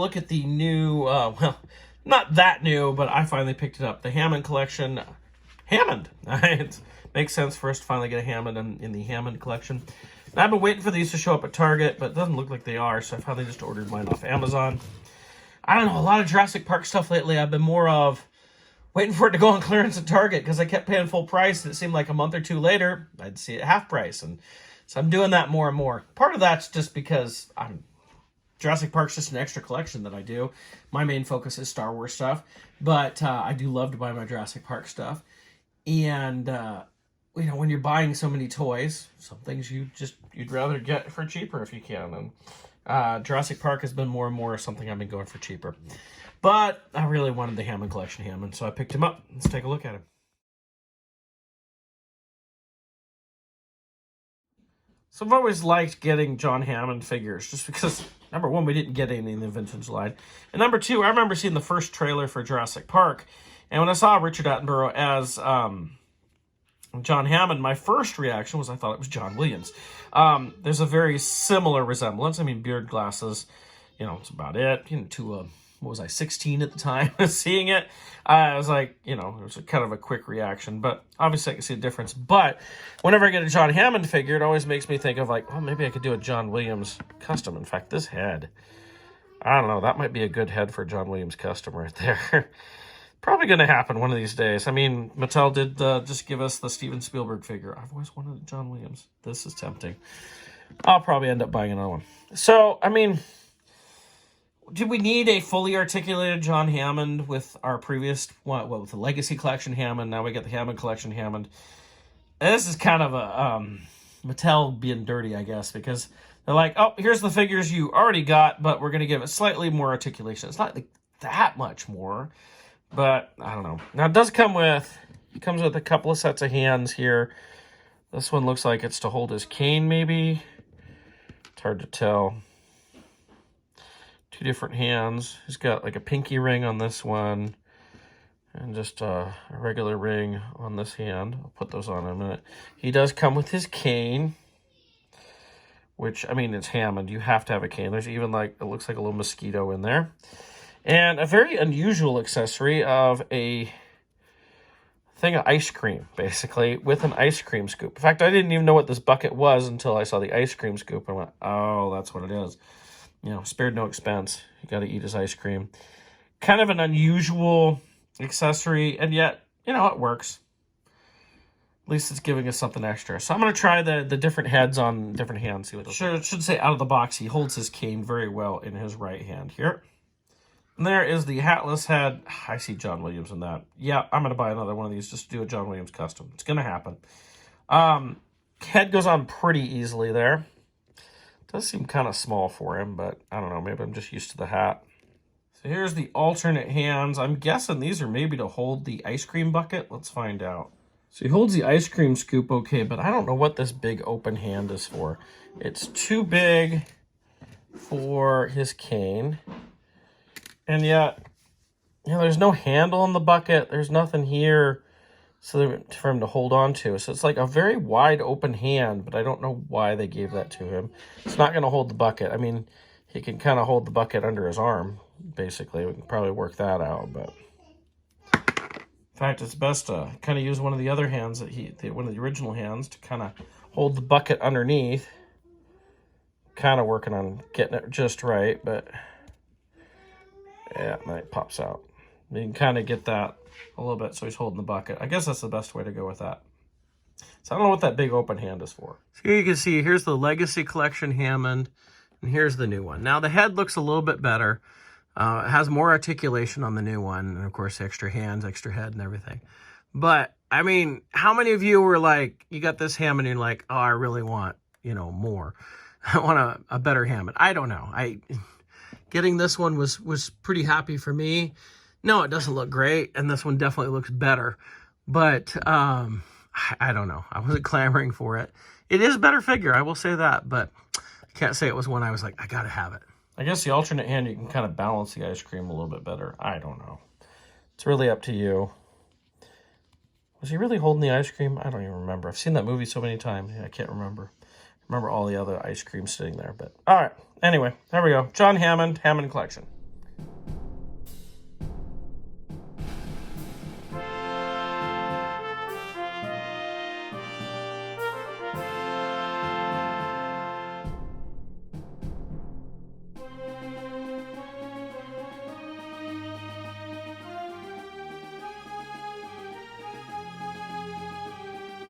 look at the new, well, not that new, but I finally picked it up. The Hammond collection. Hammond. It makes sense for us to finally get a Hammond in the Hammond collection. And I've been waiting for these to show up at Target, but it doesn't look like they are, so I finally just ordered mine off Amazon. I don't know, a lot of Jurassic Park stuff lately. I've been more of waiting for it to go on clearance at Target because I kept paying full price, and it seemed like a month or two later, I'd see it half price. And so I'm doing that more and more. Part of that's just because Jurassic Park's just an extra collection that I do. My main focus is Star Wars stuff, but I do love to buy my Jurassic Park stuff. And you know, when you're buying so many toys, some things you'd rather get for cheaper if you can. And Jurassic Park has been more and more something I've been going for cheaper. But I really wanted the Hammond collection Hammond, so I picked him up. Let's take a look at him. So I've always liked getting John Hammond figures, just because, number one, we didn't get any in the vintage line. And number two, I remember seeing the first trailer for Jurassic Park, and when I saw Richard Attenborough as John Hammond, my first reaction was I thought it was John Williams. There's a very similar resemblance. I mean, beard, glasses, you know, it's about it. You know, to what was I, 16 at the time, seeing it. I was like, you know, it was kind of a quick reaction, but obviously I can see a difference. But whenever I get a John Hammond figure, it always makes me think of like, oh, maybe I could do a John Williams custom. In fact, this head, I don't know, that might be a good head for a John Williams custom right there. Probably going to happen one of these days. I mean, Mattel did just give us the Steven Spielberg figure. I've always wanted a John Williams. This is tempting. I'll probably end up buying another one. So, I mean, did we need a fully articulated John Hammond with our previous, with the Legacy Collection Hammond? Now we get the Hammond Collection Hammond. And this is kind of a Mattel being dirty, I guess, because they're like, oh, here's the figures you already got, but we're going to give it slightly more articulation. It's not like that much more. But I don't know. Now it does come with, a couple of sets of hands here. This one looks like it's to hold his cane, maybe. It's hard to tell. Two different hands. He's got like a pinky ring on this one, and just a regular ring on this hand. I'll put those on in a minute. He does come with his cane, which, I mean, it's Hammond. You have to have a cane. There's even like, it looks like a little mosquito in there. And a very unusual accessory of a thing of ice cream, basically, with an ice cream scoop. In fact, I didn't even know what this bucket was until I saw the ice cream scoop. And I went, oh, that's what it is. You know, spared no expense. You got to eat his ice cream. Kind of an unusual accessory, and yet, you know, it works. At least it's giving us something extra. So I'm going to try the different heads on different hands. See what sure, it should say out of the box, he holds his cane very well in his right hand here. And there is the hatless head. I see John Williams in that. Yeah, I'm going to buy another one of these just to do a John Williams custom. It's going to happen. Head goes on pretty easily there. Does seem kind of small for him, but I don't know. Maybe I'm just used to the hat. So here's the alternate hands. I'm guessing these are maybe to hold the ice cream bucket. Let's find out. So he holds the ice cream scoop okay, but I don't know what this big open hand is for. It's too big for his cane. And yet, you know, there's no handle on the bucket. There's nothing here for him to hold on to. So it's like a very wide open hand, but I don't know why they gave that to him. It's not going to hold the bucket. I mean, he can kind of hold the bucket under his arm, basically. We can probably work that out, but in fact, it's best to kind of use one of the other hands one of the original hands to kind of hold the bucket underneath. Kind of working on getting it just right, but yeah, and then it pops out. You can kind of get that a little bit so he's holding the bucket. I guess that's the best way to go with that. So I don't know what that big open hand is for. So here you can see, here's the Legacy Collection Hammond, and here's the new one. Now the head looks a little bit better. It has more articulation on the new one, and of course extra hands, extra head, and everything. But, I mean, how many of you were like, you got this Hammond and you're like, oh, I really want, you know, more. I want a better Hammond. I don't know. Getting this one was pretty happy for me. No, it doesn't look great, and this one definitely looks better. But I don't know. I wasn't clamoring for it. It is a better figure, I will say that, but I can't say it was one I was like, I gotta have it. I guess the alternate hand, you can kind of balance the ice cream a little bit better. I don't know. It's really up to you. Was he really holding the ice cream? I don't even remember. I've seen that movie so many times. I can't remember. I remember all the other ice cream sitting there. But all right. Anyway, there we go. John Hammond, Hammond Collection.